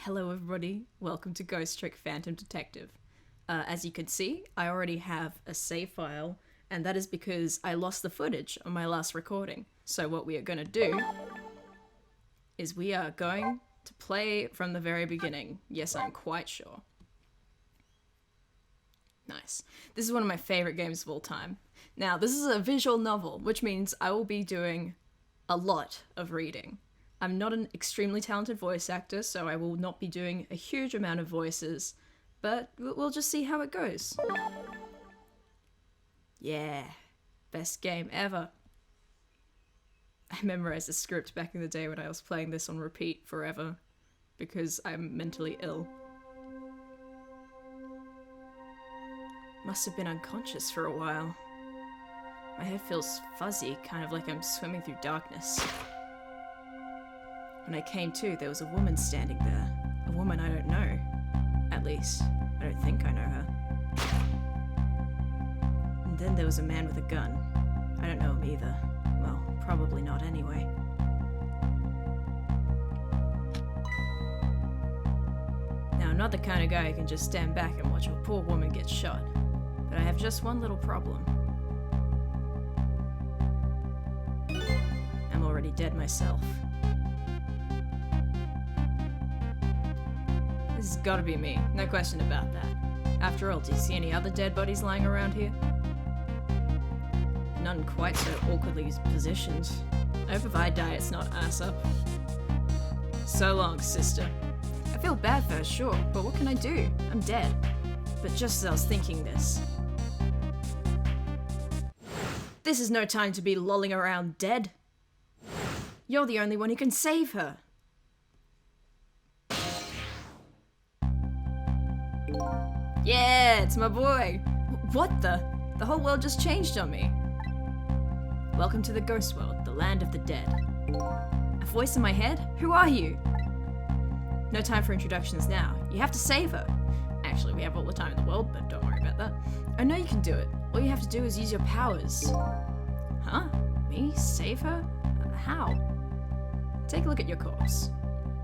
Hello everybody, welcome to Ghost Trick Phantom Detective. As you can see, I already have a save file, and that is because I lost the footage on my last recording. So what we are going to do is we are going to play from the very beginning. Yes, I'm quite sure. Nice. This is one of my favorite games of all time. Now, this is a visual novel, which means I will be doing a lot of reading. I'm not an extremely talented voice actor, so I will not be doing a huge amount of voices, but we'll just see how it goes. Yeah, best game ever. I memorized the script back in the day when I was playing this on repeat forever, because I'm mentally ill. Must have been unconscious for a while. My head feels fuzzy, kind of like I'm swimming through darkness. When I came to, there was a woman standing there. A woman I don't know. At least, I don't think I know her. And then there was a man with a gun. I don't know him either. Well, probably not anyway. Now, I'm not the kind of guy who can just stand back and watch a poor woman get shot. But I have just one little problem. I'm already dead myself. This has gotta be me, no question about that. After all, do you see any other dead bodies lying around here? None quite so awkwardly positioned. I hope if I die it's not ass up. So long, sister. I feel bad for her, sure, but what can I do? I'm dead. But just as I was thinking this. This is no time to be lolling around dead. You're the only one who can save her. Yeah, it's my boy. What the? The whole world just changed on me. Welcome to the ghost world, the land of the dead. A voice in my head? Who are you? No time for introductions now. You have to save her. Actually, we have all the time in the world, but don't worry about that. I know you can do it. All you have to do is use your powers. Huh? Me? Save her? How? Take a look at your corpse.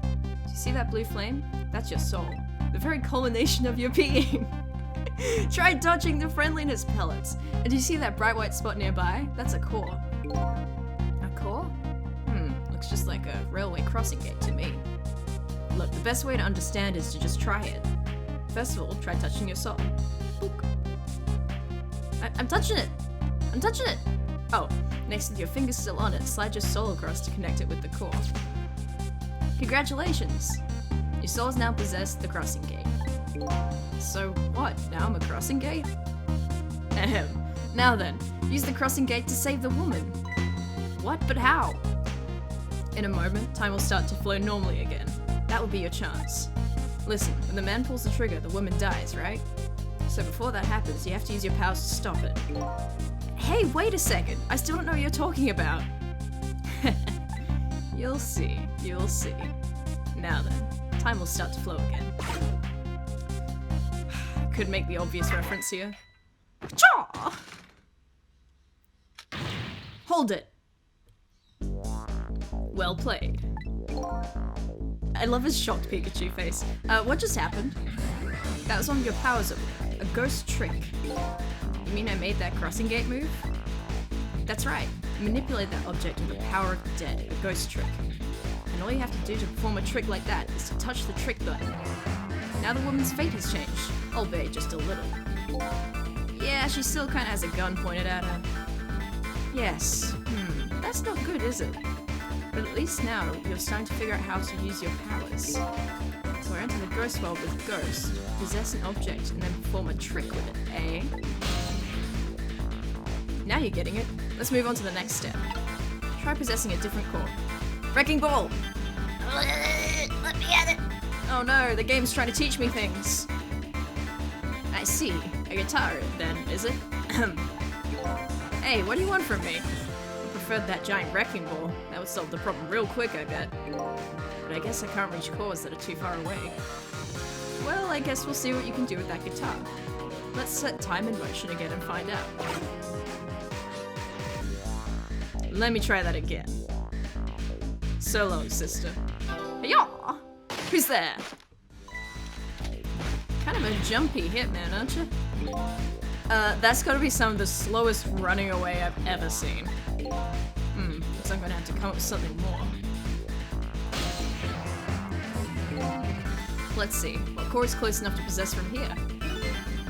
Do you see that blue flame? That's your soul. The very culmination of your being. Try dodging the friendliness pellets. And do you see that bright white spot nearby? That's a core. A core? Looks just like a railway crossing gate to me. Look, the best way to understand is to just try it. First of all, try touching your soul. Book. I'm touching it! I'm touching it! Oh, next with your fingers still on it, slide your soul across to connect it with the core. Congratulations! Your soul has now possessed the crossing gate. So what? Now I'm a crossing gate? Ahem. Now then, use the crossing gate to save the woman. What? But how? In a moment, time will start to flow normally again. That will be your chance. Listen, when the man pulls the trigger, the woman dies, right? So before that happens, you have to use your powers to stop it. Hey, wait a second! I still don't know what you're talking about! You'll see. You'll see. Now then. Time will start to flow again. Could make the obvious reference here. Chaw! Hold it! Well played. I love his shocked Pikachu face. What just happened? That was one of your powers at work. A ghost trick. You mean I made that crossing gate move? That's right. Manipulate that object with the power of the dead, a ghost trick. And all you have to do to perform a trick like that is to touch the trick button. Now the woman's fate has changed, albeit just a little. Yeah, she still kinda has a gun pointed at her. Yes, that's not good, is it? But at least now you're starting to figure out how to use your powers. So enter the ghost world with Ghost, possess an object, and then perform a trick with it, eh? Now you're getting it. Let's move on to the next step. Try possessing a different core. Wrecking ball! Let me at it! Oh no, the game's trying to teach me things. I see. A guitar then, is it? Hey, what do you want from me? I preferred that giant wrecking ball. That would solve the problem real quick, I bet. But I guess I can't reach chords that are too far away. Well, I guess we'll see what you can do with that guitar. Let's set time in motion again and find out. Let me try that again. So long, sister. Hey-yaw! Who's there? Kind of a jumpy hitman, aren't you? That's gotta be some of the slowest running away I've ever seen. Looks like I'm gonna have to come up with something more. Let's see, what core is close enough to possess from here?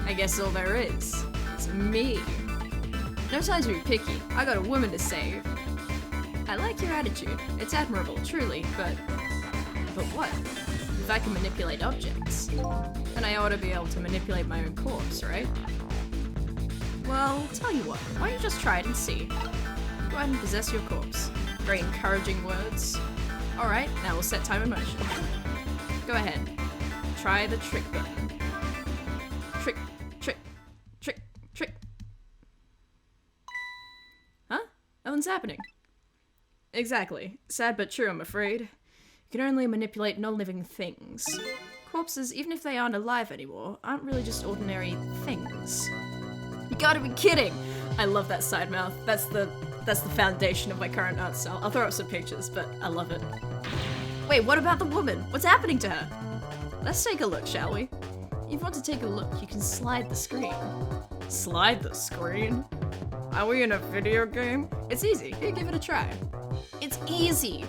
I guess all there is me. No time to be picky, I got a woman to save. I like your attitude, it's admirable, truly, but what? If I can manipulate objects, then I ought to be able to manipulate my own corpse, right? Well, tell you what, why don't you just try it and see? Go ahead and possess your corpse. Very encouraging words. Alright, now we'll set time in motion. Go ahead. Try the trick button. Trick, trick, trick, trick. Huh? Nothing's happening. Exactly. Sad but true, I'm afraid. You can only manipulate non-living things. Corpses, even if they aren't alive anymore, aren't really just ordinary things. You gotta be kidding! I love that side mouth. That's the foundation of my current art style. I'll throw up some pictures, but I love it. Wait, what about the woman? What's happening to her? Let's take a look, shall we? If you want to take a look, you can slide the screen. Slide the screen? Are we in a video game? It's easy. Here, give it a try. It's easy!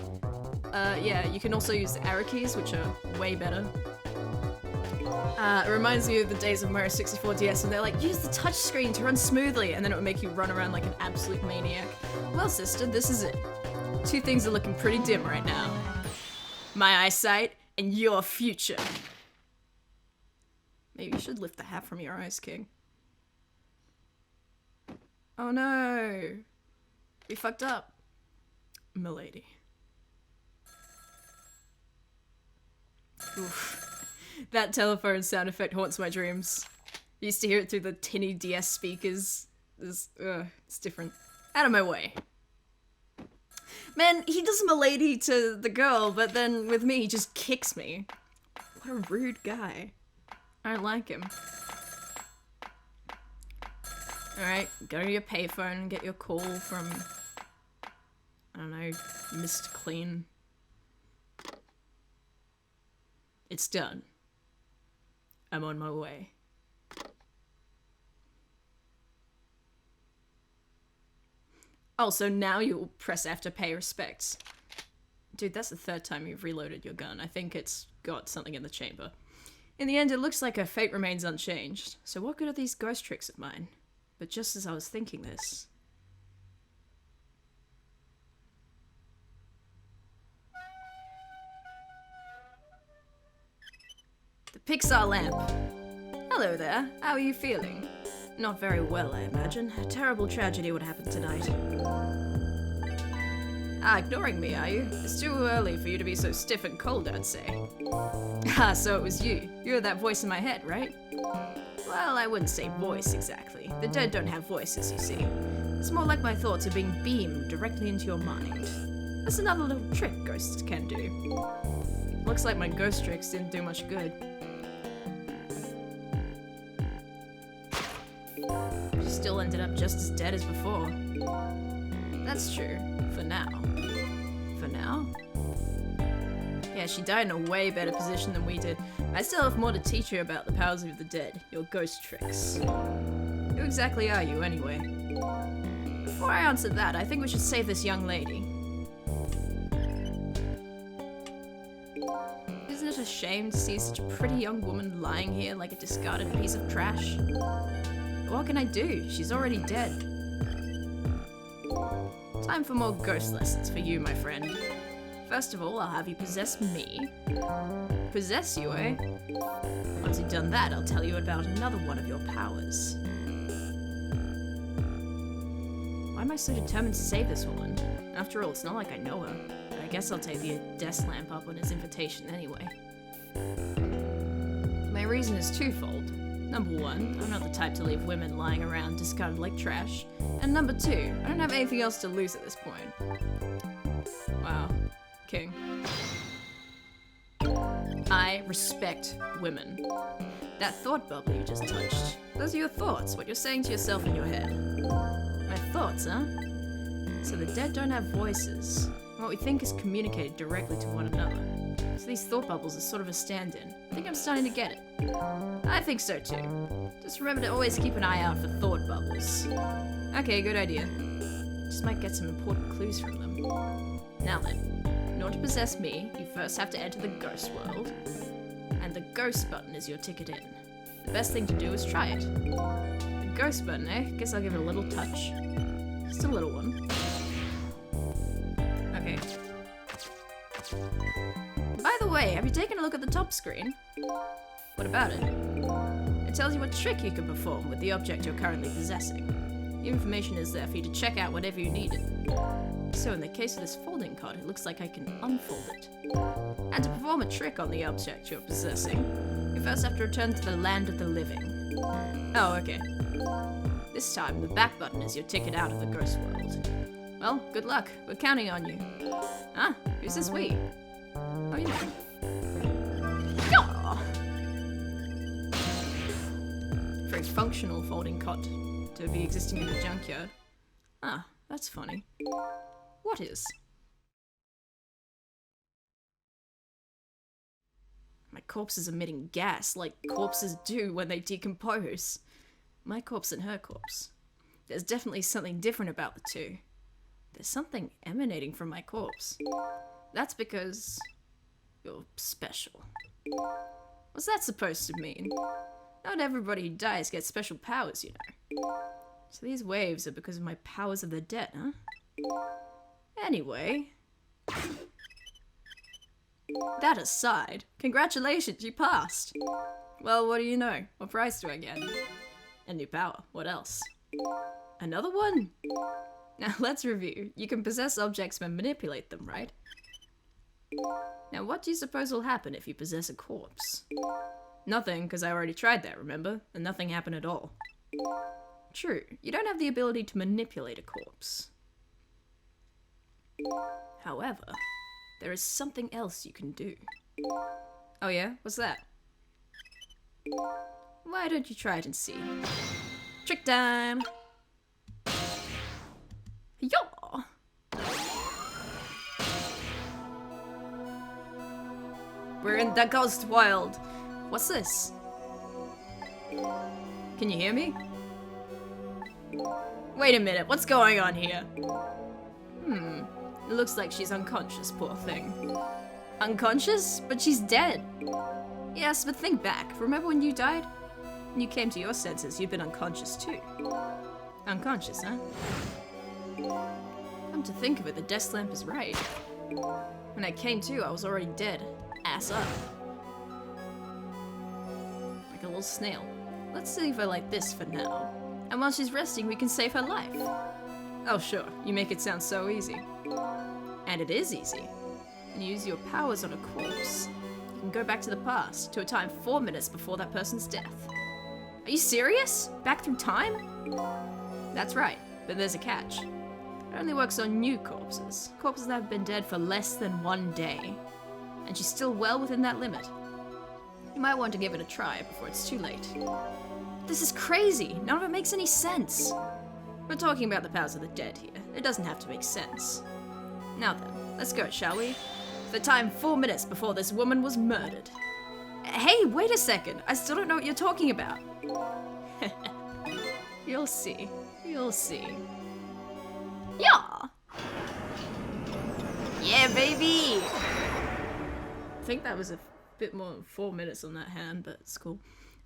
Yeah, you can also use the arrow keys, which are way better. It reminds me of the days of Mario 64 DS, and they're like, use the touch screen to run smoothly, and then it would make you run around like an absolute maniac. Well, sister, this is it. Two things are looking pretty dim right now. My eyesight and your future. Maybe you should lift the hat from your eyes, King. Oh no! We fucked up. Milady. Oof. That telephone sound effect haunts my dreams. I used to hear it through the tinny DS speakers. It's different. Out of my way. Man, he does milady to the girl, but then with me, he just kicks me. What a rude guy. I don't like him. Alright, go to your payphone and get your call from, I don't know, Mr. Clean. It's done. I'm on my way. Oh, so now you'll press F to pay respects. Dude, that's the third time you've reloaded your gun. I think it's got something in the chamber. In the end, it looks like her fate remains unchanged. So what good are these ghost tricks of mine? But just as I was thinking this... The Pixar lamp. Hello there, how are you feeling? Not very well, I imagine. A terrible tragedy would happen tonight. Ah, ignoring me, are you? It's too early for you to be so stiff and cold, I'd say. Ah, so it was you. You're that voice in my head, right? Well, I wouldn't say voice exactly. The dead don't have voices, you see. It's more like my thoughts are being beamed directly into your mind. That's another little trick ghosts can do. Looks like my ghost tricks didn't do much good. She still ended up just as dead as before. That's true. For now. For now? Yeah, she died in a way better position than we did. I still have more to teach you about the powers of the dead, your ghost tricks. Who exactly are you, anyway? Before I answer that, I think we should save this young lady. Isn't it a shame to see such a pretty young woman lying here like a discarded piece of trash? What can I do? She's already dead. Time for more ghost lessons for you, my friend. First of all, I'll have you possess me. Possess you, eh? Once you've done that, I'll tell you about another one of your powers. Why am I so determined to save this woman? After all, it's not like I know her. But I guess I'll take the desk lamp up on his invitation anyway. My reason is twofold. Number one, I'm not the type to leave women lying around discarded like trash. And number two, I don't have anything else to lose at this point. Wow. King. I respect women. That thought bubble you just touched. Those are your thoughts, what you're saying to yourself in your head. My thoughts, huh? So the dead don't have voices. What we think is communicated directly to one another. So these thought bubbles are sort of a stand-in. I think I'm starting to get it. I think so too. Just remember to always keep an eye out for thought bubbles. Okay, good idea. Just might get some important clues from them. Now then, in order to possess me, you first have to enter the ghost world. And the ghost button is your ticket in. The best thing to do is try it. The ghost button, eh? Guess I'll give it a little touch. Just a little one. Okay. By the way, have you taken a look at the top screen? What about it? It tells you what trick you can perform with the object you're currently possessing. The information is there for you to check out whatever you need it. So in the case of this folding card, it looks like I can unfold it. And to perform a trick on the object you're possessing, you first have to return to the land of the living. Oh, okay. This time, the back button is your ticket out of the ghost world. Well, good luck. We're counting on you. Ah, who's this we? Oh, you know. Aw! Very functional folding cot to be existing in a junkyard. Ah, that's funny. What is? My corpse is emitting gas like corpses do when they decompose. My corpse and her corpse. There's definitely something different about the two. There's something emanating from my corpse. That's because you're special. What's that supposed to mean? Not everybody who dies gets special powers, you know. So these waves are because of my powers of the dead, huh? Anyway. That aside, congratulations, you passed. Well, what do you know? What prize do I get? A new power. What else? Another one? Now let's review. You can possess objects and manipulate them, right? Now what do you suppose will happen if you possess a corpse? Nothing, because I already tried that, remember? And nothing happened at all. True, you don't have the ability to manipulate a corpse. However, there is something else you can do. Oh yeah? What's that? Why don't you try it and see? Trick time! Yaw! We're in the ghost world! What's this? Can you hear me? Wait a minute, what's going on here? It looks like she's unconscious, poor thing. Unconscious? But she's dead! Yes, but think back. Remember when you died? When you came to your senses, you'd been unconscious too. Unconscious, huh? Come to think of it, the desk lamp is right. When I came to, I was already dead. Ass up. Like a little snail. Let's leave her like this for now. And while she's resting, we can save her life. Oh sure, you make it sound so easy. And it is easy. When you use your powers on a corpse, you can go back to the past, to a time 4 minutes before that person's death. Are you serious? Back through time? That's right, but there's a catch. It only works on new corpses. Corpses that have been dead for less than 1 day. And she's still well within that limit. You might want to give it a try before it's too late. This is crazy! None of it makes any sense! We're talking about the powers of the dead here. It doesn't have to make sense. Now then, let's go, shall we? The time 4 minutes before this woman was murdered. Hey, wait a second! I still don't know what you're talking about. You'll see. You'll see. Yeah! Yeah, baby! I think that was a bit more than 4 minutes on that hand, but it's cool.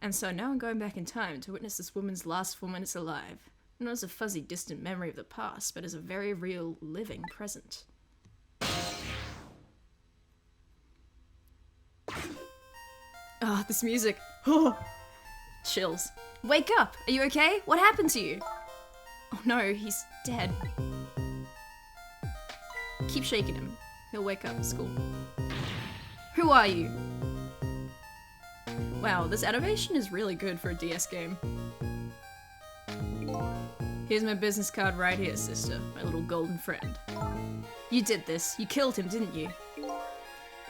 And so now I'm going back in time to witness this woman's last 4 minutes alive. Not as a fuzzy, distant memory of the past, but as a very real, living present. Ah, this music. Oh, chills. Wake up! Are you okay? What happened to you? Oh no, he's dead. Keep shaking him. He'll wake up. It's cool. Who are you? Wow, this animation is really good for a DS game. Here's my business card right here, sister. My little golden friend. You did this. You killed him, didn't you?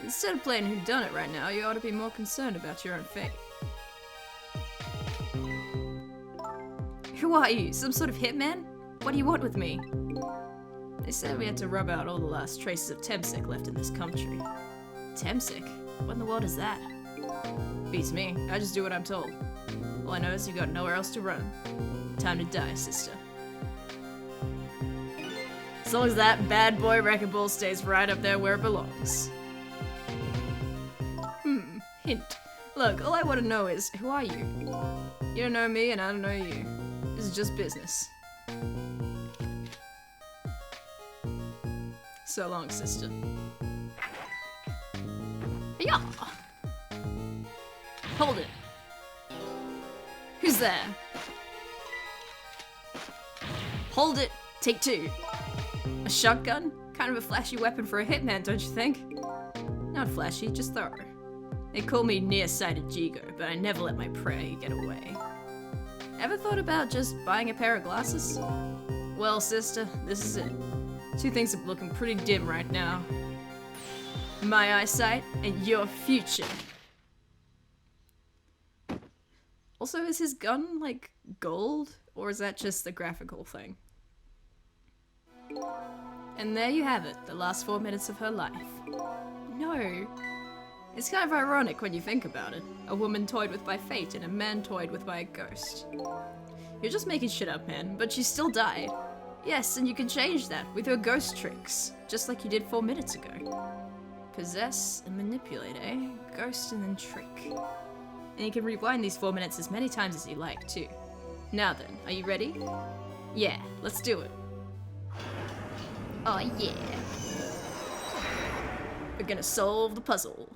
Instead of playing whodunit right now, you ought to be more concerned about your own fate. Who are you? Some sort of hitman? What do you want with me? They said we had to rub out all the last traces of Temsic left in this country. Temsic? What in the world is that? Beats me. I just do what I'm told. All I know is you got nowhere else to run. Time to die, sister. As long as that bad boy wrecking ball stays right up there where it belongs. Hint. Look, all I want to know is, who are you? You don't know me and I don't know you. This is just business. So long, sister. Yeah. Hold it. Who's there? Hold it. Take two. A shotgun? Kind of a flashy weapon for a hitman, don't you think? Not flashy, just thorough. They call me nearsighted Jigo, but I never let my prey get away. Ever thought about just buying a pair of glasses? Well, sister, this is it. Two things are looking pretty dim right now. My eyesight and your future. Also, is his gun, like, gold? Or is that just the graphical thing? And there you have it, the last 4 minutes of her life. No. It's kind of ironic when you think about it. A woman toyed with by fate and a man toyed with by a ghost. You're just making shit up, man, but she still died. Yes, and you can change that with your ghost tricks, just like you did 4 minutes ago. Possess and manipulate, eh? Ghost and then trick. And you can rewind these 4 minutes as many times as you like, too. Now then, are you ready? Yeah, let's do it. Oh yeah. We're gonna solve the puzzle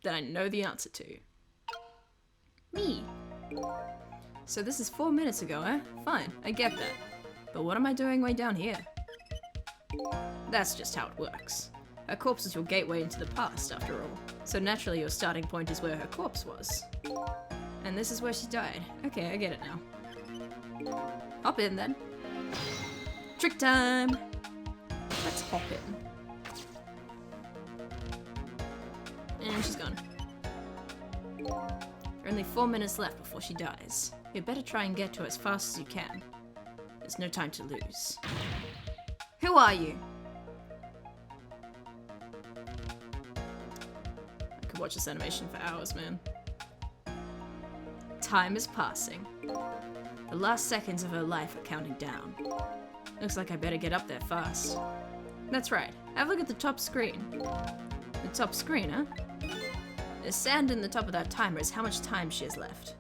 that I know the answer to. Me. So this is 4 minutes ago, eh? Fine, I get that. But what am I doing way down here? That's just how it works. Her corpse is your gateway into the past, after all. So naturally your starting point is where her corpse was. And this is where she died. Okay, I get it now. Hop in then. Trick time! Let's hop in. And she's gone. There are only 4 minutes left before she dies. You better try and get to her as fast as you can. There's no time to lose. Who are you? I could watch this animation for hours, man. Time is passing. The last seconds of her life are counting down. Looks like I better get up there fast. That's right. Have a look at the top screen. The top screen, huh? The sand in the top of that timer is how much time she has left.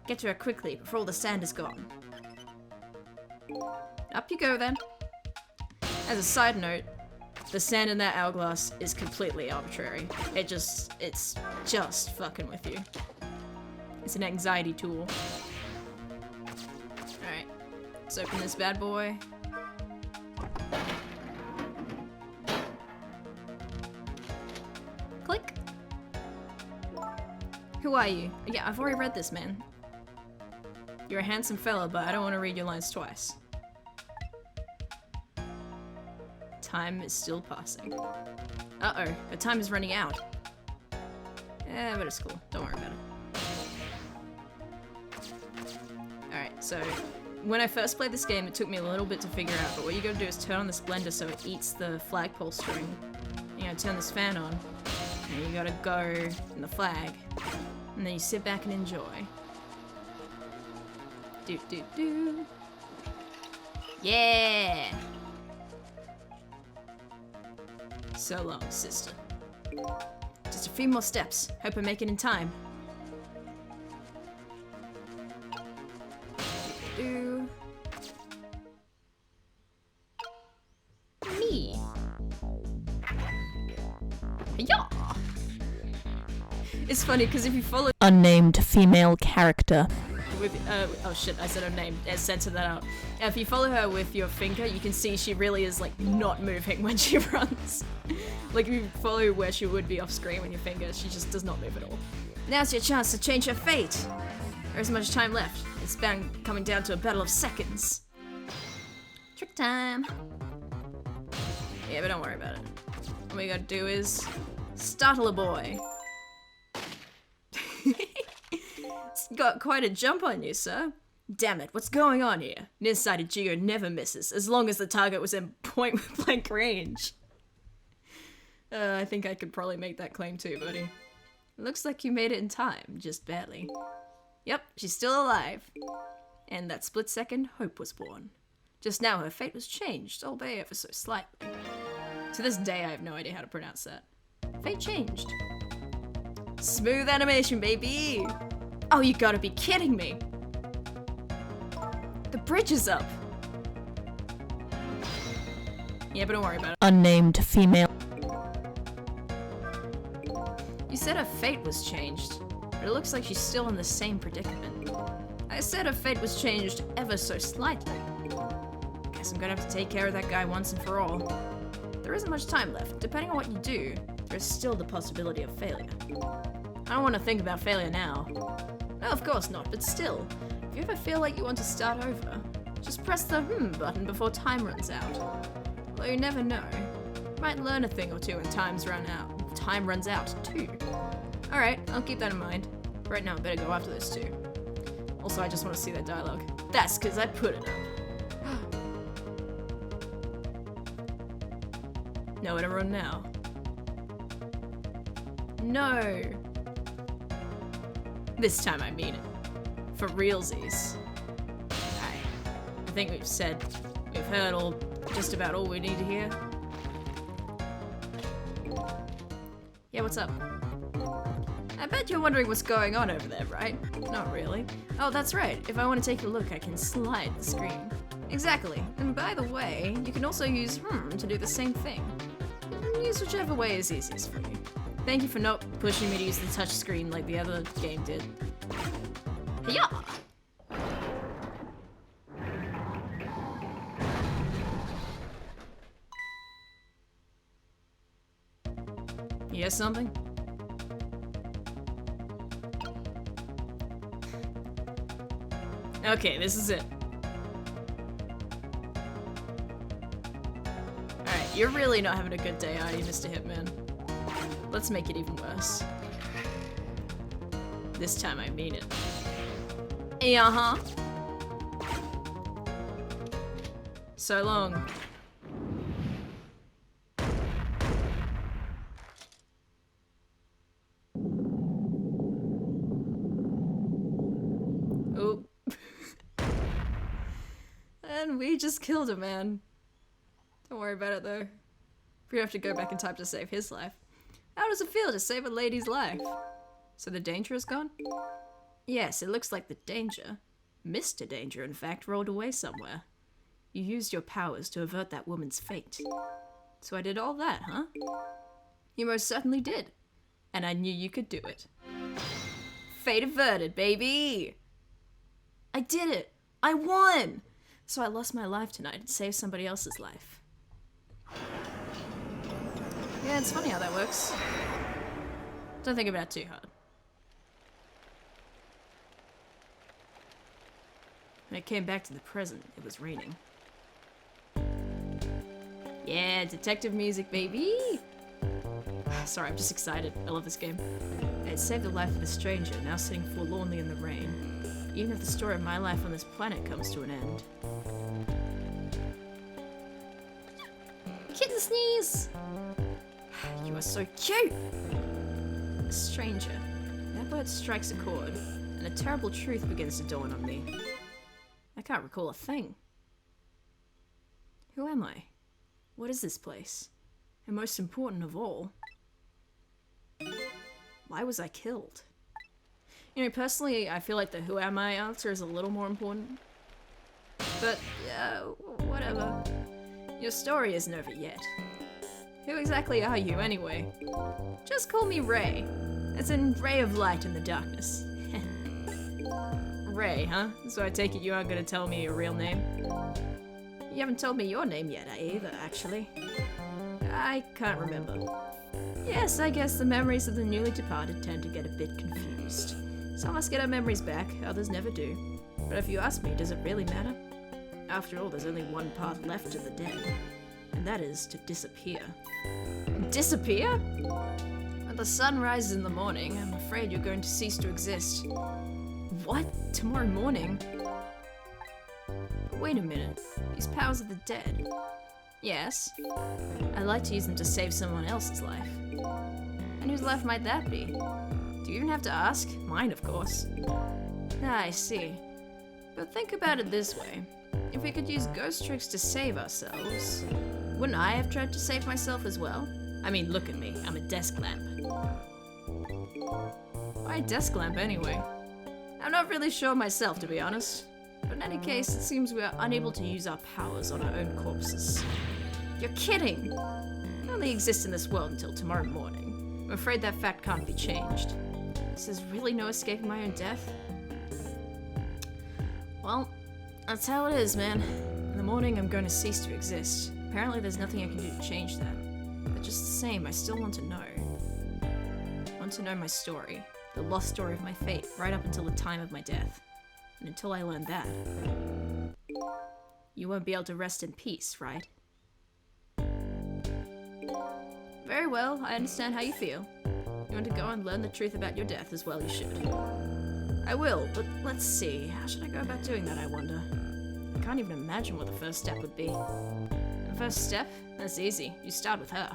Get to her quickly before all the sand is gone. Up you go then. As a side note, the sand in that hourglass is completely arbitrary. It's just fucking with you. It's an anxiety tool. Alright, let's open this bad boy. Click. Who are you? Yeah, I've already read this, man. You're a handsome fella, but I don't want to read your lines twice. Time is still passing. Uh-oh, her time is running out. Yeah, but it's cool. Don't worry about it. Alright, so when I first played this game, it took me a little bit to figure out, but what you gotta do is turn on this blender so it eats the flagpole string. You gotta turn this fan on, and you gotta go in the flag, and then you sit back and enjoy. Do do do. Yeah! So long, sister. Just a few more steps. Hope I make it in time. Do. Me. Yeah. It's funny because if you follow unnamed female character with oh shit, I said unnamed. Censor that out. If you follow her with your finger, you can see she really is like not moving when she runs. Like if you follow where she would be off screen with your finger, she just does not move at all. Now's your chance to change her fate. There isn't much time left. It's bound coming down to a battle of seconds. Trick time. Yeah, but don't worry about it. All we gotta do is startle a boy. It's got quite a jump on you, sir. Damn it, what's going on here? Nearsighted Geo never misses, as long as the target was in point-blank range. I think I could probably make that claim too, buddy. Looks like you made it in time, just barely. Yep, she's still alive. And that split second, hope was born. Just now her fate was changed, albeit ever so slightly. To this day, I have no idea how to pronounce that. Fate changed. Smooth animation, baby! Oh, you gotta be kidding me! The bridge is up! Yeah, but don't worry about it. Unnamed female. You said her fate was changed, but it looks like she's still in the same predicament. I said her fate was changed ever so slightly. Guess I'm gonna have to take care of that guy once and for all. There isn't much time left. Depending on what you do, there's still the possibility of failure. I don't want to think about failure now. No, of course not, but still, if you ever feel like you want to start over, just press the button before time runs out. Although you never know. You might learn a thing or two when time runs out, too. Alright, I'll keep that in mind. Right now, I better go after those two. Also, I just want to see that dialogue. That's because I put it up. Nowhere to run now. No! This time I mean it. For realsies. I think we've heard just about all we need to hear. Yeah, what's up? I bet you're wondering what's going on over there, right? Not really. Oh, that's right. If I want to take a look, I can slide the screen. Exactly. And by the way, you can also use to do the same thing. Use whichever way is easiest for you. Thank you for not pushing me to use the touch screen like the other game did. Yeah. You hear something? Okay, this is it. Alright, you're really not having a good day, are you, Mr. Hitman? Let's make it even worse. This time I mean it. Uh-huh. So long. Oop. And we just killed a man. Don't worry about it though. We have to go back in time to save his life. How does it feel to save a lady's life? So the danger is gone? Yes, it looks like the danger, Mr. Danger in fact, rolled away somewhere. You used your powers to avert that woman's fate. So I did all that, huh? You most certainly did. And I knew you could do it. Fate averted, baby! I did it! I won! So I lost my life tonight and saved somebody else's life. Yeah, it's funny how that works. Don't think about it too hard. When I came back to the present, it was raining. Yeah, detective music, baby! Sorry, I'm just excited. I love this game. I had saved the life of a stranger, now sitting forlornly in the rain. Even if the story of my life on this planet comes to an end. Kitten sneeze! You are so cute! A stranger. That word strikes a chord, and a terrible truth begins to dawn on me. I can't recall a thing. Who am I? What is this place? And most important of all, why was I killed? You know, personally, I feel like the who am I answer is a little more important. But, whatever. Your story isn't over yet. Who exactly are you, anyway? Just call me Ray. As in ray of light in the darkness. Ray, huh? So I take it you aren't gonna tell me your real name? You haven't told me your name yet either, actually. I can't remember. Yes, I guess the memories of the newly departed tend to get a bit confused. Some of us get our memories back, others never do. But if you ask me, does it really matter? After all, there's only one path left to the dead. And that is to disappear. Disappear? When the sun rises in the morning, I'm afraid you're going to cease to exist. What? Tomorrow morning? But wait a minute. These powers of the dead. Yes. I'd like to use them to save someone else's life. And whose life might that be? Do you even have to ask? Mine, of course. Ah, I see. But think about it this way. If we could use ghost tricks to save ourselves, wouldn't I have tried to save myself as well? I mean, look at me. I'm a desk lamp. Why a desk lamp anyway? I'm not really sure myself, to be honest. But in any case, it seems we are unable to use our powers on our own corpses. You're kidding! I only exist in this world until tomorrow morning. I'm afraid that fact can't be changed. So there's really no escaping my own death? Well, that's how it is, man. In the morning, I'm going to cease to exist. Apparently there's nothing I can do to change that. But just the same, I still want to know. I want to know my story. The lost story of my fate, right up until the time of my death. And until I learn that, you won't be able to rest in peace, right? Very well, I understand how you feel. You want to go and learn the truth about your death as well, you should. I will, but let's see. How should I go about doing that, I wonder? I can't even imagine what the first step would be. The first step? That's easy. You start with her.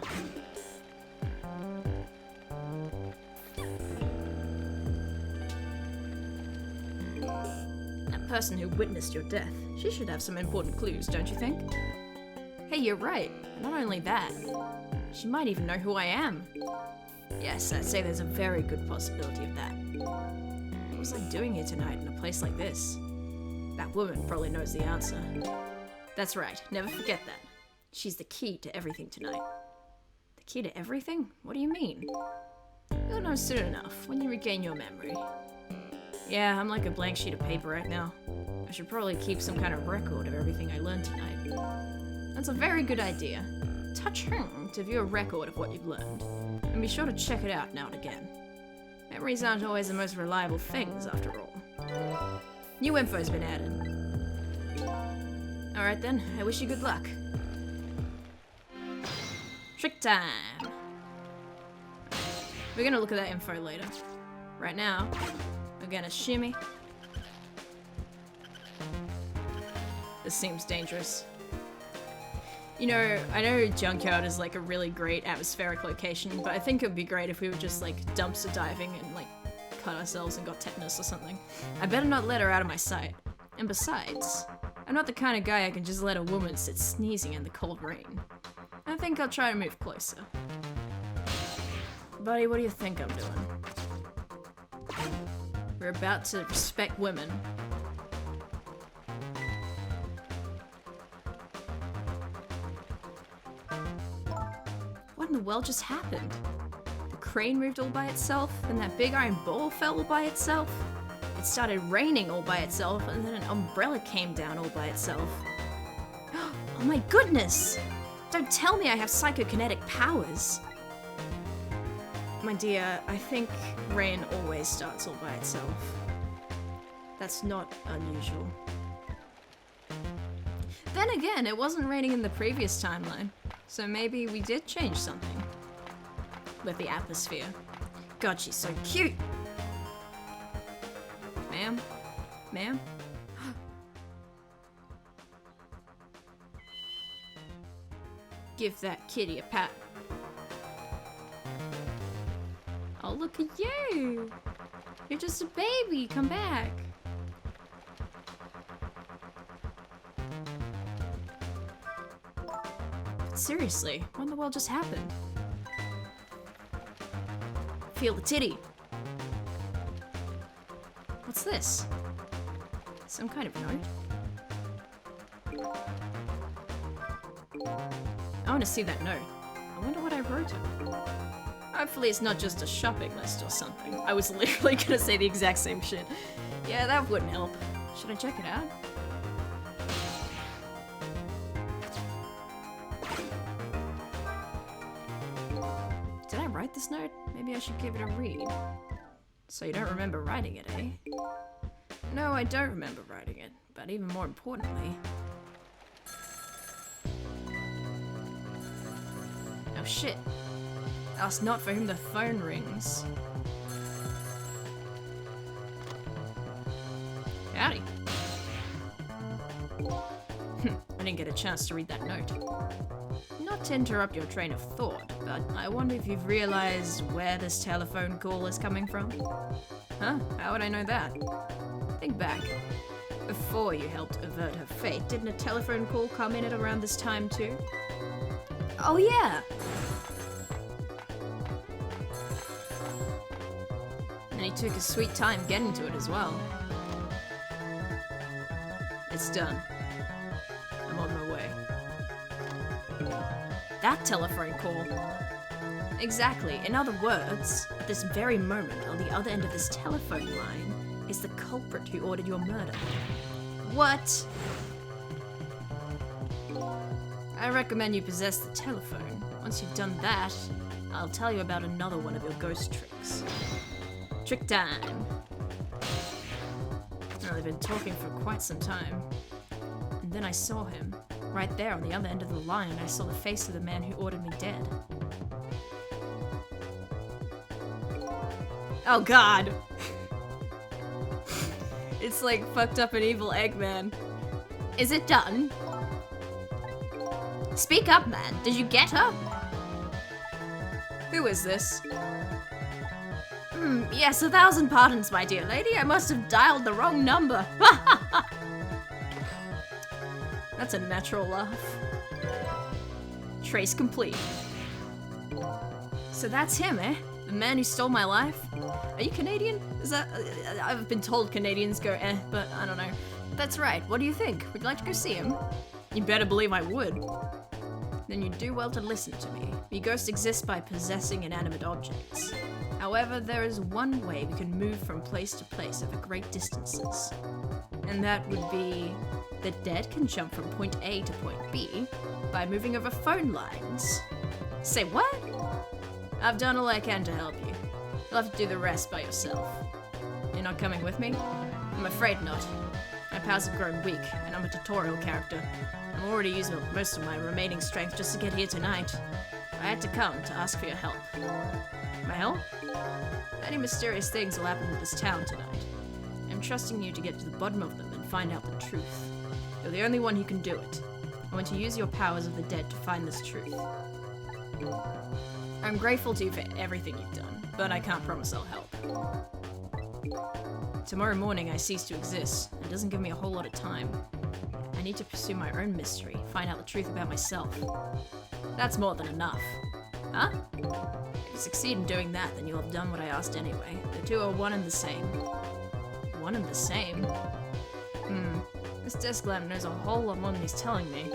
That person who witnessed your death, she should have some important clues, don't you think? Hey, you're right. Not only that, she might even know who I am. Yes, I'd say there's a very good possibility of that. What was I doing here tonight in a place like this? That woman probably knows the answer. That's right, never forget that. She's the key to everything tonight. The key to everything? What do you mean? You'll know soon enough, when you regain your memory. Yeah, I'm like a blank sheet of paper right now. I should probably keep some kind of record of everything I learned tonight. That's a very good idea. Touch home to view a record of what you've learned, and be sure to check it out now and again. Memories aren't always the most reliable things, after all. New info's been added. Alright then, I wish you good luck. Trick time! We're gonna look at that info later. Right now, we're gonna shimmy. This seems dangerous. You know, I know Junkyard is like a really great atmospheric location, but I think it would be great if we were just like dumpster diving and like cut ourselves and got tetanus or something. I better not let her out of my sight. And besides, I'm not the kind of guy I can just let a woman sit sneezing in the cold rain. I think I'll try to move closer. Buddy, what do you think I'm doing? We're about to respect women. What in the world just happened? The crane moved all by itself, and that big iron ball fell all by itself. It started raining all by itself, and then an umbrella came down all by itself. Oh my goodness! Don't tell me I have psychokinetic powers! My dear, I think rain always starts all by itself. That's not unusual. Then again, it wasn't raining in the previous timeline, so maybe we did change something. With the atmosphere. God, she's so cute! Ma'am? Ma'am? Give that kitty a pat. Oh, look at you! You're just a baby! Come back! But seriously, what in the world just happened? Feel the titty! What's this? Some kind of note? I want to see that note. I wonder what I wrote it. Hopefully it's not just a shopping list or something. I was literally gonna say the exact same shit. Yeah, that wouldn't help. Should I check it out? Did I write this note? Maybe I should give it a read. So you don't remember writing it, eh? No, I don't remember writing it, but even more importantly... Oh shit. Ask not for whom the phone rings. Howdy. I didn't get a chance to read that note. Not Not to interrupt your train of thought, but I wonder if you've realized where this telephone call is coming from? Huh? How would I know that? Think back. Before you helped avert her fate, didn't a telephone call come in at around this time too? Oh yeah! And he took his sweet time getting to it as well. It's done. I'm on my way. That telephone call. Exactly. In other words, at this very moment, on the other end of this telephone line, is the culprit who ordered your murder. What? I recommend you possess the telephone. Once you've done that, I'll tell you about another one of your ghost tricks. Trick time. Well, they've been talking for quite some time. And then I saw him. Right there on the other end of the line, I saw the face of the man who ordered me dead. Oh god! It's like fucked up an evil Eggman. Is it done? Speak up, man. Did you get her? Who is this? Yes, 1,000 pardons, my dear lady. I must have dialed the wrong number. That's a natural laugh. Trace complete. So that's him, eh? The man who stole my life? Are you Canadian? Is that... I've been told Canadians go eh, but I don't know. That's right. What do you think? Would you like to go see him? You better believe I would. Then you'd do well to listen to me. Your ghost exists by possessing inanimate objects. However, there is one way we can move from place to place over great distances. And that would be... the dead can jump from point A to point B by moving over phone lines. Say what? I've done all I can to help you. You'll have to do the rest by yourself. You're not coming with me? I'm afraid not. My powers have grown weak, and I'm a tutorial character. I'm already using most of my remaining strength just to get here tonight. I had to come to ask for your help. My help? Many mysterious things will happen in this town tonight. I'm trusting you to get to the bottom of them and find out the truth. You're the only one who can do it. I want to use your powers of the dead to find this truth. I'm grateful to you for everything you've done, but I can't promise I'll help. Tomorrow morning I cease to exist. It doesn't give me a whole lot of time. I need to pursue my own mystery, find out the truth about myself. That's more than enough. Huh? If you succeed in doing that, then you'll have done what I asked anyway. The two are one and the same. One and the same? This desk lamp knows a whole lot more than he's telling me.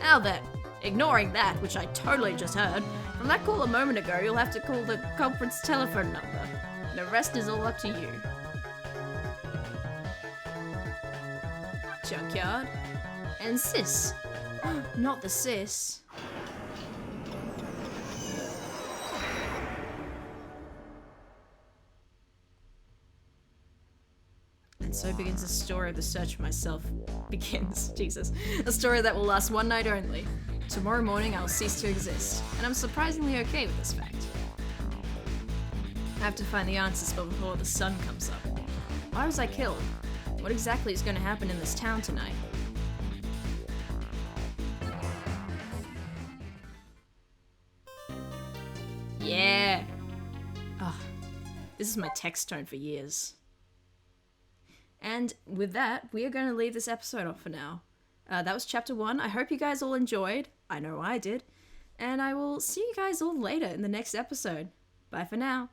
Now then, ignoring that, which I totally just heard, from that call a moment ago, you'll have to call the culprit's telephone number. The rest is all up to you. Junkyard. And sis. Not the sis. And so begins the story of the search for myself. Begins, Jesus. A story that will last one night only. Tomorrow morning I will cease to exist, and I'm surprisingly okay with this fact. I have to find the answers before the sun comes up. Why was I killed? What exactly is going to happen in this town tonight? Yeah! Ugh. This is my text tone for years. And with that, we are going to leave this episode off for now. That was chapter 1. I hope you guys all enjoyed. I know I did. And I will see you guys all later in the next episode. Bye for now.